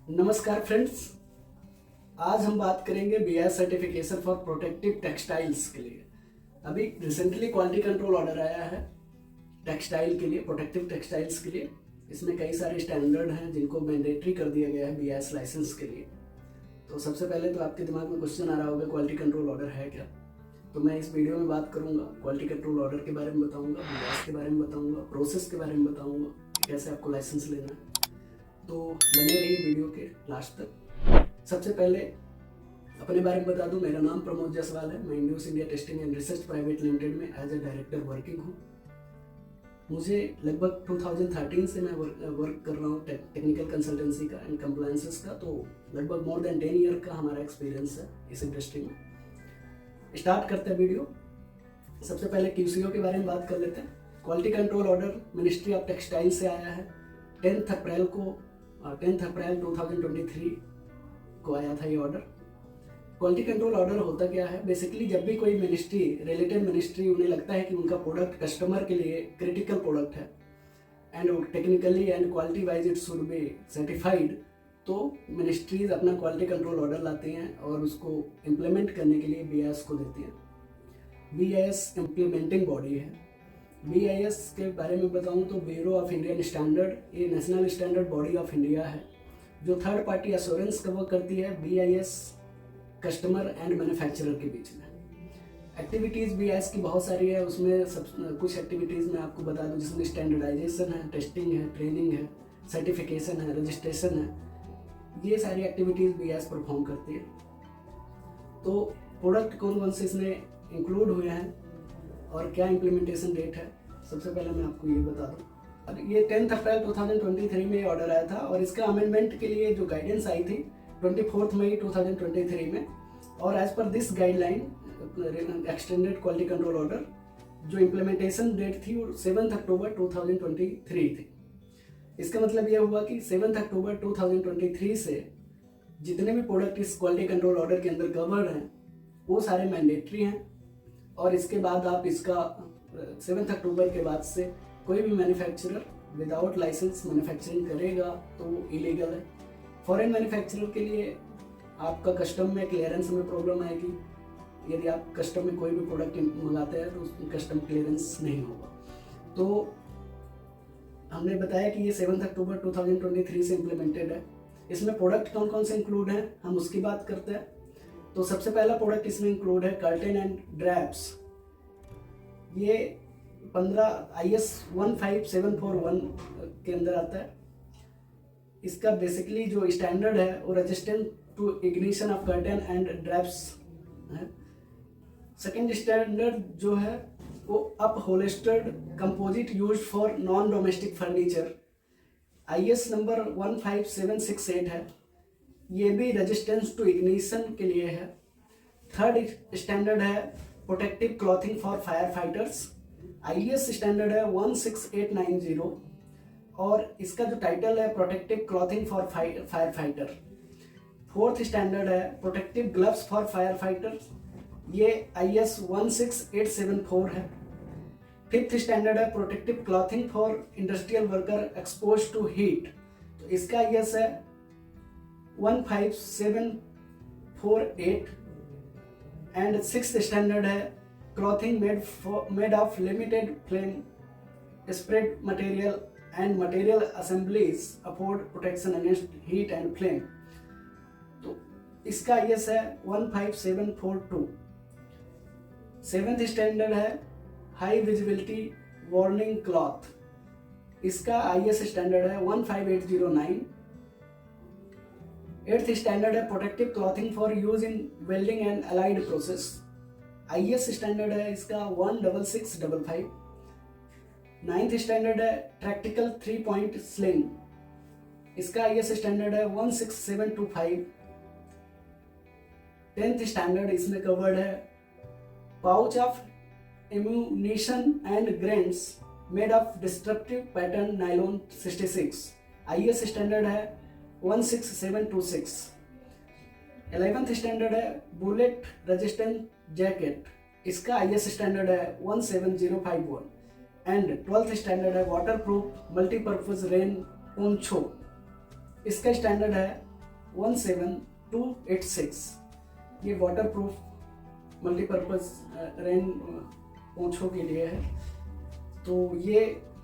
नमस्कार फ्रेंड्स, आज हम बात करेंगे BIS certification for protective textiles के लिए। अभी रिसेंटली क्वालिटी कंट्रोल ऑर्डर आया है टेक्सटाइल के लिए, प्रोटेक्टिव टेक्सटाइल्स के लिए। इसमें कई सारे स्टैंडर्ड हैं जिनको मैंडेटरी कर दिया गया है बीआईएस लाइसेंस के लिए। तो सबसे पहले तो आपके दिमाग में क्वेश्चन आ रहा होगा क्वालिटी कंट्रोल ऑर्डर है क्या। तो मैं इस वीडियो में बात करूंगा क्वालिटी कंट्रोल ऑर्डर के बारे में बताऊंगा, बीआईएस के बारे में बताऊंगा, प्रोसेस के बारे में बताऊंगा, कैसे आपको लाइसेंस लेना है। तो बने रहिए वीडियो के लास्ट तक। सबसे पहले अपने बारे में बता दूं, मेरा नाम प्रमोद जायसवाल है। मैं induce India testing and research private limited में एज ए डायरेक्टर वर्किंग हूँ। मुझे लगभग 2013 से मैं वर्क कर रहा हूँ टेक्निकल कंसल्टेंसी का एंड कंप्लायंसेस का। तो लगभग मोर देन 10 ईयर का हमारा एक्सपीरियंस है इस इंडस्ट्री में। स्टार्ट करते हैं वीडियो। सबसे पहले क्यूसीओ के बारे में बात कर लेते हैं। Quality control order ministry of textile से आया है। 10 अप्रैल 2023 को आया था ये ऑर्डर। क्वालिटी कंट्रोल ऑर्डर होता क्या है, बेसिकली जब भी कोई मिनिस्ट्री, रिलेटेड मिनिस्ट्री, उन्हें लगता है कि उनका प्रोडक्ट कस्टमर के लिए क्रिटिकल प्रोडक्ट है and technically and quality wise it should be certified, तो मिनिस्ट्रीज अपना क्वालिटी कंट्रोल ऑर्डर लाते हैं और उसको इम्प्लीमेंट करने के लिए बीआईएस को देती हैं। बीआईएस इम्प्लीमेंटिंग बॉडी है। बीआईएस के बारे में बताऊं तो ब्यूरो ऑफ इंडियन स्टैंडर्ड, ये national standard body of India है जो थर्ड पार्टी एश्योरेंस कवर करती है बीआईएस कस्टमर एंड मैन्युफैक्चरर के बीच में। एक्टिविटीज़ बीआईएस की बहुत सारी है, उसमें सब कुछ एक्टिविटीज़ मैं आपको बता दूं जिसमें स्टैंडर्डाइजेशन है, टेस्टिंग है, ट्रेनिंग है, सर्टिफिकेशन है, रजिस्ट्रेशन है। ये सारी एक्टिविटीज़ बीआईएस परफॉर्म करती है। तो प्रोडक्ट कौन कौन से इसमें इंक्लूड हुए हैं और क्या इम्प्लीमेंटेशन डेट है, सबसे पहले मैं आपको ये बता दूं। अब ये 10 अप्रैल 2023 में ऑर्डर आया था और इसका अमेंडमेंट के लिए जो गाइडेंस आई थी 24 मई 2023 में, और as per this guideline extended quality control order जो इम्प्लीमेंटेशन डेट थी वो 7 अक्टूबर 2023 थी। इसका मतलब यह हुआ कि 7 अक्टूबर 2023 से जितने भी प्रोडक्ट इस क्वालिटी कंट्रोल ऑर्डर के अंदर कवर्ड हैं वो सारे मैंडेटरी हैं। और इसके बाद आप इसका 7 अक्टूबर के बाद से कोई भी मैन्युफैक्चरर विदाउट लाइसेंस मैन्युफैक्चरिंग करेगा तो वो इलीगल है। फॉरेन मैन्युफैक्चरर के लिए आपका कस्टम में क्लियरेंस में प्रॉब्लम आएगी। यदि आप कस्टम में कोई भी प्रोडक्ट मंगाते हैं तो उसमें कस्टम क्लियरेंस नहीं होगा। तो हमने बताया कि ये 7 अक्टूबर 2023 से इम्प्लीमेंटेड है। इसमें प्रोडक्ट कौन कौन से इंक्लूड हैं हम उसकी बात करते हैं। तो सबसे पहला प्रोडक्ट इसमें इंक्लूड है कर्टेन एंड ड्रैप्स। ये 15 IS 15741 के अंदर आता है। इसका बेसिकली जो स्टैंडर्ड है वो resistant to ignition of curtain and drapes है। सेकेंड स्टैंडर्ड जो है वो upholstered composite used for non domestic furniture, IS number 15768 है। ये भी रेजिस्टेंस टू इग्निशन के लिए है। थर्ड स्टैंडर्ड है protective clothing for fire fighters, IS standard है 16890 और इसका जो टाइटल है protective clothing for fire fighter. Fourth standard है protective gloves for fire fighters, ये IS 16874 है। फिफ्थ स्टैंडर्ड है protective clothing for industrial worker expose to heat, तो इसका IS है 15748। एंड सिक्स्थ स्टैंडर्ड है clothing made of limited flame spread material and material assemblies afford protection against heat and flame, तो इसका IS है 15742। Seventh standard है high visibility warning cloth, इसका IS standard है 15809। एट्थ स्टैंडर्ड है protective clothing for use in welding and allied process, IS standard है इसका 16655। Ninth standard है प्रैक्टिकल 3 पॉइंट स्लिंग, इसका IS स्टैंडर्ड है 16725। 10th स्टैंडर्ड इसमें कवर्ड है pouch of ammunition and grains made of destructive pattern nylon 66, IS standard है 16726। 11th standard है bullet resistant jacket, इसका IS स्टैंडर्ड है 17051। एंड 12th स्टैंडर्ड है water proof multipurpose rain poncho, इसका standard है 17286। ये वाटर प्रूफ मल्टीपर्पज़ रेन पोंछों के लिए है। तो ये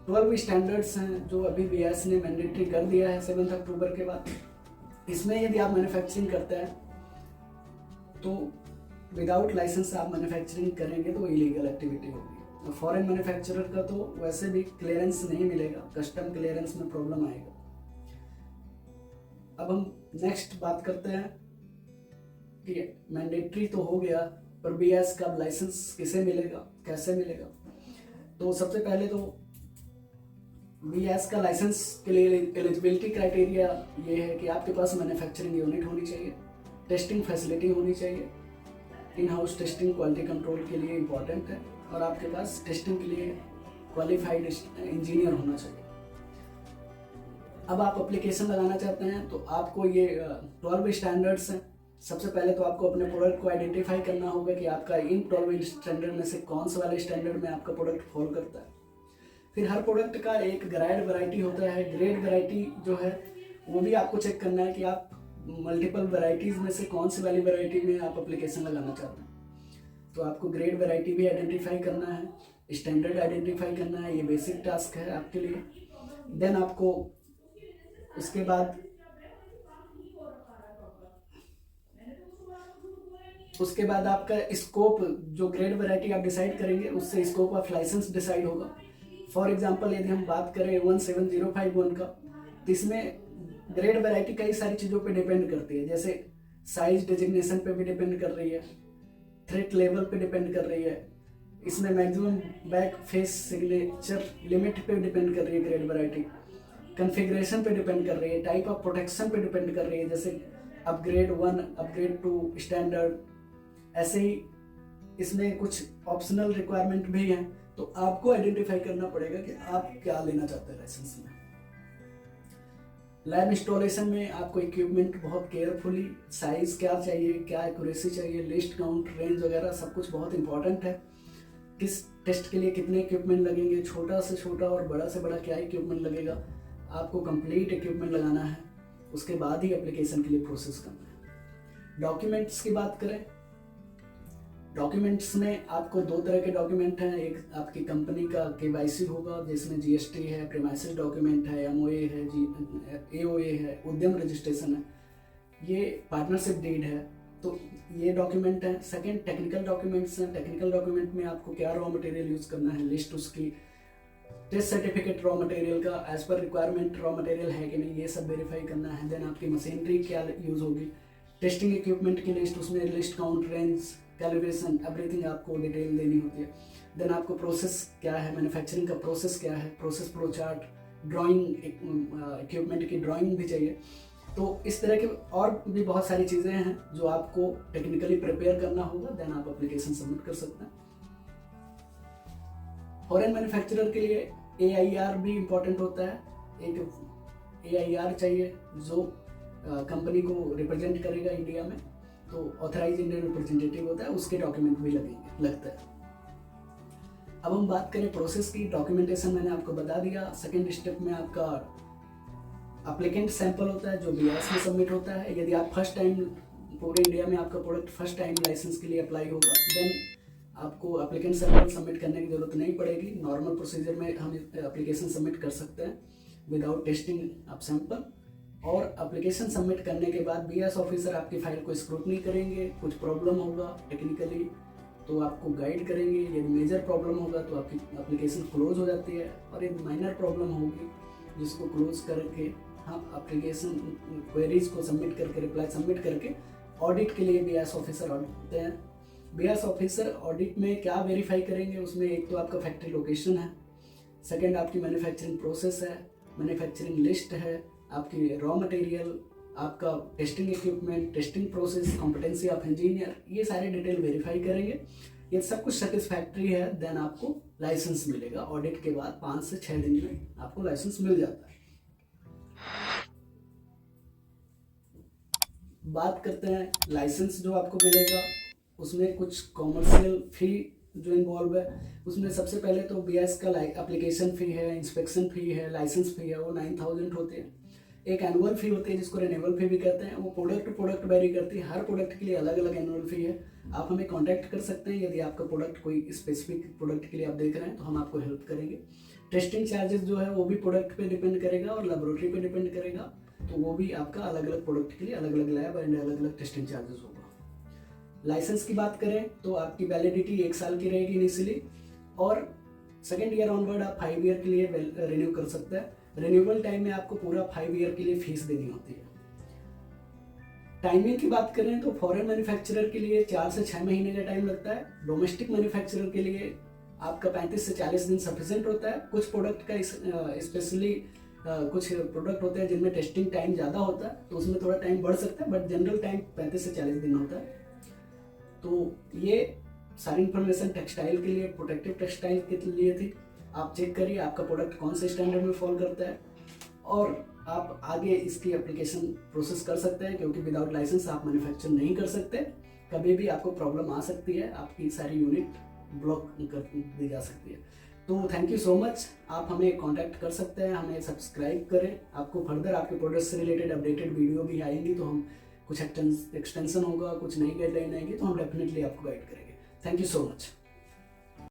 12 स्टैंडर्ड्स हैं जो अभी बीएस ने मैंडेटरी कर दिया है 7 अक्टूबर के बाद। इसमें यदि आप मैन्युफैक्चरिंग करते हैं तो विदाउट लाइसेंस आप मैन्युफैक्चरिंग करेंगे तो इलीगल एक्टिविटी होगी। फॉरेन मैन्युफैक्चरर का तो वैसे भी क्लियरेंस नहीं मिलेगा, कस्टम क्लियरेंस में प्रॉब्लम आएगा। अब हम नेक्स्ट बात करते हैं कि मैंडेटरी तो हो गया, पर बीएस का लाइसेंस किसे मिलेगा, कैसे मिलेगा। तो सबसे पहले तो बीएस का लाइसेंस के लिए एलिजिबिलिटी क्राइटेरिया ये है कि आपके पास मैन्युफैक्चरिंग यूनिट होनी चाहिए, टेस्टिंग फैसिलिटी होनी चाहिए, in house testing quality control के लिए इम्पॉर्टेंट है, और आपके पास टेस्टिंग के लिए क्वालिफाइड इंजीनियर होना चाहिए। अब आप एप्लीकेशन लगाना चाहते हैं तो आपको ये 12 स्टैंडर्ड्स हैं। सबसे पहले तो आपको अपने प्रोडक्ट को आइडेंटिफाई करना होगा कि आपका इन 12 स्टैंडर्ड में से कौन से वाले स्टैंडर्ड में आपका प्रोडक्ट फॉल करता है। फिर हर प्रोडक्ट का एक ग्रेड वैरायटी होता है। ग्रेड वैरायटी जो है वो भी आपको चेक करना है कि आप मल्टीपल वैरायटीज़ में से कौन सी वाली वैरायटी में आप एप्लीकेशन लगाना चाहते हैं। तो आपको ग्रेड वैरायटी भी आइडेंटिफाई करना है, स्टैंडर्ड आइडेंटिफाई करना है, ये बेसिक टास्क है आपके लिए। देन आपको उसके बाद आपका स्कोप, जो ग्रेड वैरायटी आप डिसाइड करेंगे उससे स्कोप ऑफ लाइसेंस डिसाइड होगा। फॉर एग्जांपल यदि हम बात करें 17051 का, तो इसमें ग्रेड वैरायटी कई सारी चीज़ों पे डिपेंड करती है, जैसे साइज डिजिग्नेशन पे भी डिपेंड कर रही है, थ्रेट लेवल पे डिपेंड कर रही है, इसमें maximum back face signature limit पे डिपेंड कर रही है ग्रेड वैरायटी, कॉन्फ़िगरेशन पे डिपेंड कर रही है, टाइप ऑफ प्रोटेक्शन पे डिपेंड कर रही है, जैसे अपग्रेड 1, अपग्रेड 2, स्टैंडर्ड। ऐसे ही इसमें कुछ ऑप्शनल रिक्वायरमेंट भी हैं। तो आपको आइडेंटिफाई करना पड़ेगा कि आप क्या लेना चाहते हैं लाइसेंस में। लैब इंस्टॉलेशन में आपको इक्विपमेंट बहुत केयरफुली, साइज क्या चाहिए, क्या एक्यूरेसी चाहिए, लिस्ट काउंट, रेंज वगैरह सब कुछ बहुत इंपॉर्टेंट है। किस टेस्ट के लिए कितने इक्विपमेंट लगेंगे, छोटा से छोटा और बड़ा से बड़ा क्या इक्विपमेंट लगेगा, आपको कंप्लीट इक्विपमेंट लगाना है। उसके बाद ही एप्लीकेशन के लिए प्रोसेस करना है। डॉक्यूमेंट्स की बात करें, डॉक्यूमेंट्स में आपको 2 तरह के डॉक्यूमेंट हैं। एक आपकी कंपनी का KYC होगा जिसमें GST है, प्रीमाइसेस डॉक्यूमेंट है, MOA है, AOA है, उद्यम रजिस्ट्रेशन है, ये पार्टनरशिप डीड है। तो ये डॉक्यूमेंट है। सेकंड टेक्निकल डॉक्यूमेंट्स हैं। टेक्निकल डॉक्यूमेंट में आपको क्या रॉ मटेरियल यूज़ करना है, लिस्ट उसकी, टेस्ट सर्टिफिकेट रॉ मटेरियल का as per requirement raw material है कि नहीं, ये सब वेरीफाई करना है। देन आपकी मशीनरी क्या यूज़ होगी, टेस्टिंग इक्विपमेंट की लिस्ट, उसमें list count, range, calibration, everything आपको डिटेल देनी होती है। देन आपको प्रोसेस क्या है, मैन्युफैक्चरिंग का प्रोसेस क्या है, process flow chart, drawing, equipment की ड्राइंग भी चाहिए। तो इस तरह के और भी बहुत सारी चीज़ें हैं जो आपको टेक्निकली प्रिपेयर करना होगा। देन आप एप्लीकेशन सबमिट कर सकते हैं। फॉरेन मैन्युफैक्चरर के लिए AIR भी इम्पोर्टेंट होता है। एक AIR चाहिए जो कंपनी को रिप्रेजेंट करेगा इंडिया में, तो ऑथराइज इंडियन रिप्रेजेंटेटिव होता है, उसके डॉक्यूमेंट भी लगता है। अब हम बात करें प्रोसेस की। डॉक्यूमेंटेशन मैंने आपको बता दिया। सेकेंड स्टेप में आपका एप्लीकेंट सैंपल होता है जो BIS में सबमिट होता है। यदि आप फर्स्ट टाइम पूरे इंडिया में आपका प्रोडक्ट फर्स्ट टाइम लाइसेंस के लिए अप्लाई होगा, देन आपको एप्लीकेंट सैंपल सबमिट करने की जरूरत नहीं पड़ेगी। नॉर्मल प्रोसीजर में हम एप्लीकेशन सबमिट कर सकते हैं विदाउट टेस्टिंग ऑफ सैंपल। और एप्लीकेशन सबमिट करने के बाद BIS ऑफिसर आपकी फाइल को स्क्रूटनी करेंगे। कुछ प्रॉब्लम होगा टेक्निकली तो आपको गाइड करेंगे। यदि मेजर प्रॉब्लम होगा तो आपकी एप्लीकेशन क्लोज हो जाती है, और एक माइनर प्रॉब्लम होगी जिसको क्लोज करके हम एप्लीकेशन क्वेरीज को सबमिट करके, रिप्लाई सबमिट करके ऑडिट के लिए BIS ऑफिसर होते हैं। BIS ऑफिसर ऑडिट में क्या वेरीफाई करेंगे, उसमें एक तो आपका फैक्ट्री लोकेशन है, सेकेंड आपकी मैन्युफैक्चरिंग प्रोसेस है, मैन्युफैक्चरिंग लिस्ट है, आपकी रॉ मटेरियल, आपका testing equipment, testing process, competency of engineer, ये सारे डिटेल वेरीफाई करेंगे। ये सब कुछ सेटिस्फैक्ट्री है, देन आपको लाइसेंस मिलेगा। ऑडिट के बाद 5 से 6 दिन में आपको लाइसेंस मिल जाता है। बात करते हैं लाइसेंस जो आपको मिलेगा, उसमें कुछ कॉमर्शियल फी जो इन्वॉल्व है। उसमें सबसे पहले तो BIS का एप्लीकेशन फ़ी है, इंस्पेक्शन फ़ी है, लाइसेंस फ़ी है, वो 9000 होते हैं। एक एनुअल फ़ी होती है जिसको रिन्यूअल फ़ी भी कहते हैं, वो प्रोडक्ट टू प्रोडक्ट वेरी करती है, हर प्रोडक्ट के लिए अलग अलग एनुअल फ़ी है। आप हमें कांटेक्ट कर सकते हैं, यदि आपका प्रोडक्ट कोई स्पेसिफिक प्रोडक्ट के लिए आप देख रहे हैं तो हम आपको हेल्प करेंगे। टेस्टिंग चार्जेस जो है वो भी प्रोडक्ट पे डिपेंड करेगा और लेबोरेटरी पे डिपेंड करेगा, तो वो भी आपका अलग अलग प्रोडक्ट के लिए अलग अलग लैब एंड अलग अलग टेस्टिंग चार्जेस होगा। लाइसेंस की बात करें तो आपकी वैलिडिटी 1 साल की रहेगी इनिशियली, और सेकेंड ईयर ऑनवर्ड आप 5 ईयर के लिए रिन्यू कर सकते हैं। रिन्यूअल टाइम में आपको पूरा 5 ईयर के लिए फीस देनी होती है। टाइमिंग की बात करें तो फॉरेन मैन्युफैक्चरर के लिए 4 से 6 महीने का टाइम लगता है। डोमेस्टिक मैन्युफैक्चरर के लिए आपका 35 से 40 दिन सफिशिएंट होता है। कुछ प्रोडक्ट का स्पेशली कुछ प्रोडक्ट होते हैं जिनमें टेस्टिंग टाइम ज़्यादा होता है, तो उसमें थोड़ा टाइम बढ़ सकता है, बट जनरल टाइम 35 से 40 दिन होता है। तो ये सारी इन्फॉर्मेशन टेक्सटाइल के लिए, प्रोटेक्टिव टेक्सटाइल के लिए थी। आप चेक करिए आपका प्रोडक्ट कौन से स्टैंडर्ड में फॉल करता है, और आप आगे इसकी एप्लीकेशन प्रोसेस कर सकते हैं, क्योंकि विदाउट लाइसेंस आप मैन्युफैक्चर नहीं कर सकते। कभी भी आपको प्रॉब्लम आ सकती है, आपकी सारी यूनिट ब्लॉक कर दी जा सकती है। तो थैंक यू सो मच। आप हमें कांटेक्ट कर सकते हैं, हमें सब्सक्राइब करें। आपको फर्दर आपके प्रोडक्ट से रिलेटेड अपडेटेड वीडियो भी आएंगी, तो हम कुछ एक्सटेंशन होगा, कुछ नई गाइडलाइन आएगी तो हम डेफिनेटली आपको गाइड करेंगे। Thank you so much.